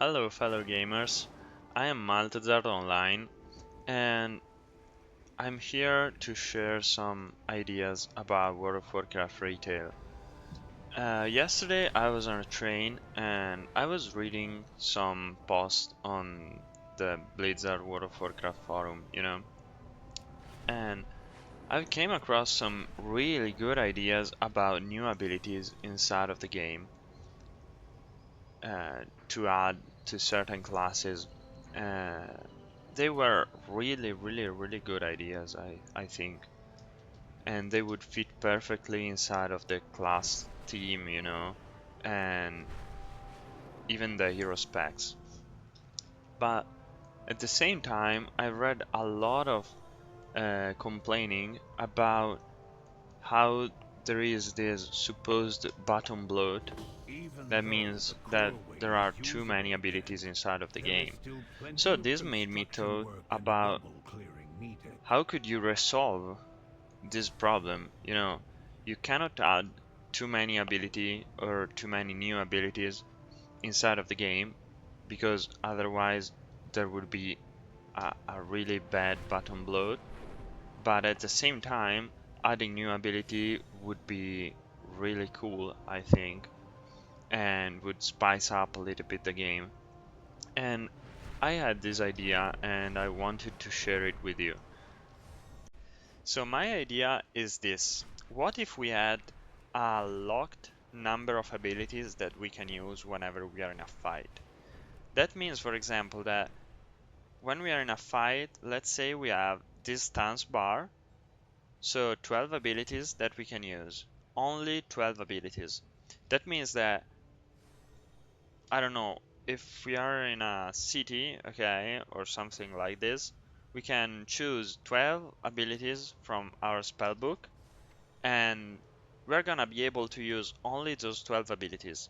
Hello fellow gamers, I am Maltazar Online and I'm here to share some ideas about World of Warcraft retail. Yesterday I was on a train and I was reading some posts on the Blizzard World of Warcraft forum, and I came across some really good ideas about new abilities inside of the game to add to certain classes. Uh, they were really good ideas, I think, and they would fit perfectly inside of the class theme, and even the hero specs. But at the same time, I read a lot of complaining about how there is this supposed button bloat. Even That though means the that cruel way there is are too using many it abilities again, inside of the there is game. still So plenty of this made me construction thought work and about rubble clearing needed. how could you resolve this problem. You cannot add too many ability or too many new abilities inside of the game because otherwise there would be a really bad button bloat. But at the same time, adding new ability would be really cool, I think, and would spice up a little bit the game. And I had this idea and I wanted to share it with you. So my idea is this. What if we had a locked number of abilities that we can use whenever we are in a fight? That means, for example, that when we are in a fight, let's say we have this stance bar, so 12 abilities that we can use. Only 12 abilities. That means that, I don't know, if we are in a city, okay, or something like this, we can choose 12 abilities from our spellbook and we're gonna be able to use only those 12 abilities.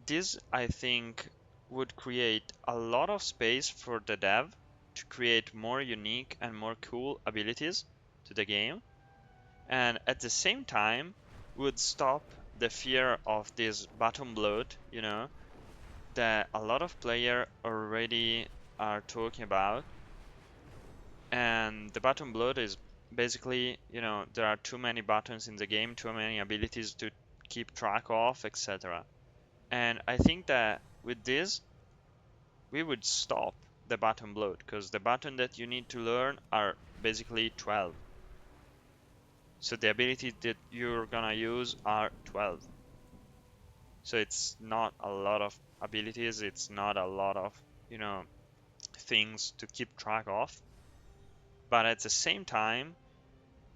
This, I think, would create a lot of space for the dev to create more unique and more cool abilities to the game, and at the same time would stop the fear of this bottom bloat, that a lot of players already are talking about. And the button bloat is basically, there are too many buttons in the game, too many abilities to keep track of, etc. And I think that with this, we would stop the button bloat because the button that you need to learn are basically 12. So the ability that you're gonna use are 12. So it's not a lot of abilities, it's not a lot of, you know, things to keep track of. But at the same time,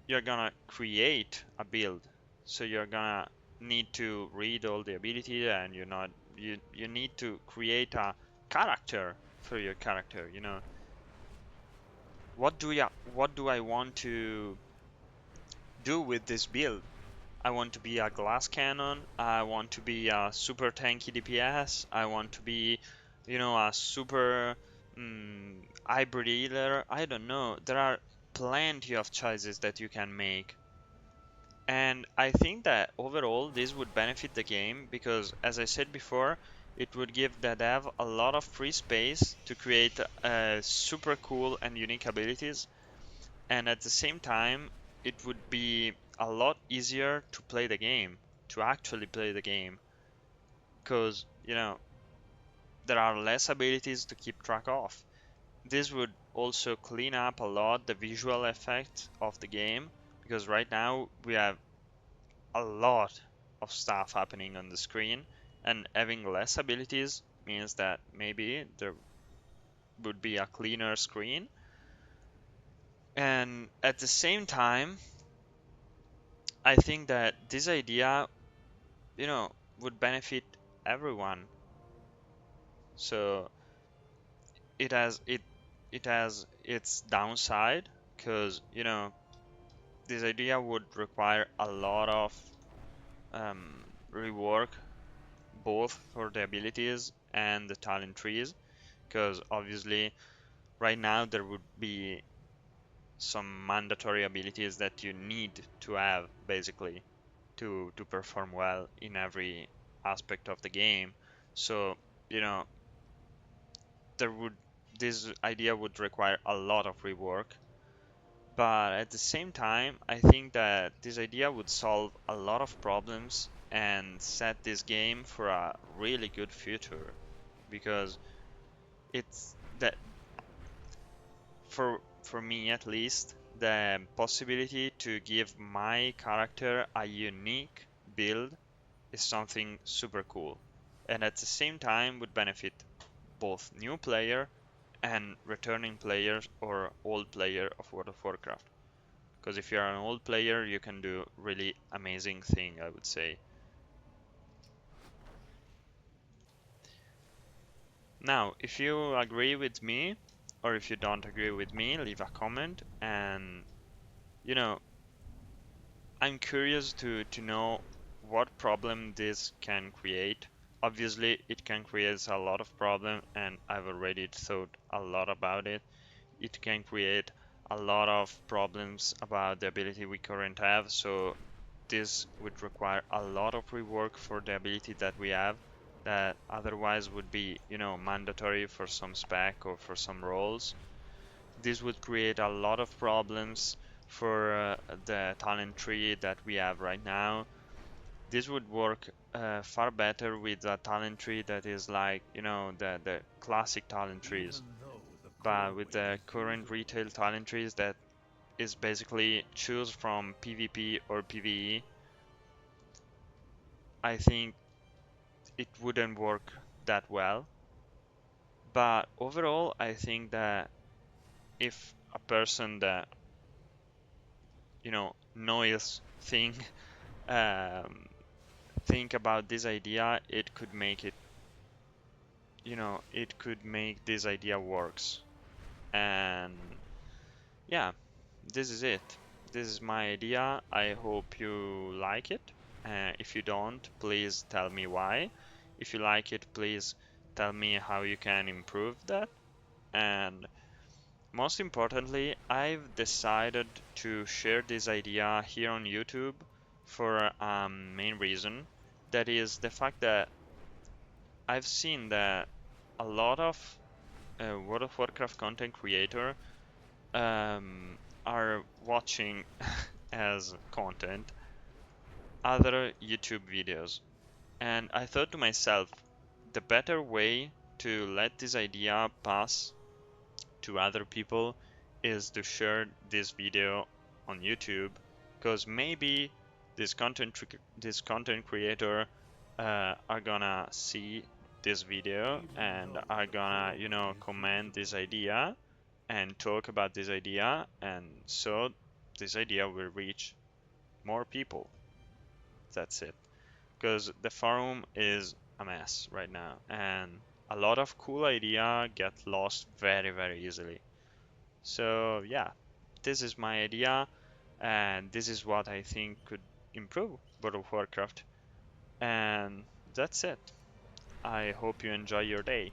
you're gonna create a build, so you're gonna need to read all the ability, and you need to create a character for your character. What do I want to do with this build? I want to be a glass cannon, I want to be a super tanky DPS, I want to be, a super hybrid healer. I don't know, there are plenty of choices that you can make. And I think that overall this would benefit the game because, as I said before, it would give the dev a lot of free space to create super cool and unique abilities. And at the same time, it would be a lot easier to play the game, to actually play the game. Because, there are less abilities to keep track of. This would also clean up a lot the visual effect of the game because right now we have a lot of stuff happening on the screen, and having less abilities means that maybe there would be a cleaner screen. And at the same time, I think that this idea, would benefit everyone. So it has its downside because, this idea would require a lot of rework both for the abilities and the talent trees, because obviously right now there would be some mandatory abilities that you need to have basically to perform well in every aspect of the game. So you know, there would this idea would require a lot of rework. But at the same time, I think that this idea would solve a lot of problems and set this game for a really good future, because it's that for me at least, the possibility to give my character a unique build is something super cool, and at the same time would benefit both new player and returning players or old player of World of Warcraft. Because if you're an old player, you can do really amazing thing, I would say. Now, if you agree with me, or if you don't agree with me, leave a comment. And you know, I'm curious to know what problem this can create. Obviously, it can create a lot of problem, and I've already thought a lot about it. It can create a lot of problems about the ability we currently have, so this would require a lot of rework for the ability that we have, that otherwise would be, mandatory for some spec or for some roles. This would create a lot of problems for the talent tree that we have right now. This would work far better with a talent tree that is like, the classic talent trees. Even though the But core with way the is current brutal. retail talent trees that is basically choose from PvP or PvE, I think it wouldn't work that well. But overall, I think that if a person that, knows thing um, think about this idea, it could make this idea works. And yeah, this is it. This is my idea. I hope you like it. If you don't, please tell me why. If you like it, please tell me how you can improve that. And most importantly, I've decided to share this idea here on YouTube for a main reason. That is the fact that I've seen that a lot of World of Warcraft content creator are watching as content other YouTube videos. And I thought to myself, the better way to let this idea pass to other people is to share this video on YouTube, because maybe this content creator are gonna see this video Even and though are the gonna, core way is comment this difficult. idea and talk about this idea, and so this idea will reach more people. That's it. Because the forum is a mess right now, and a lot of cool idea get lost very, very easily. So yeah, this is my idea, and this is what I think could improve World of Warcraft. And that's it. I hope you enjoy your day.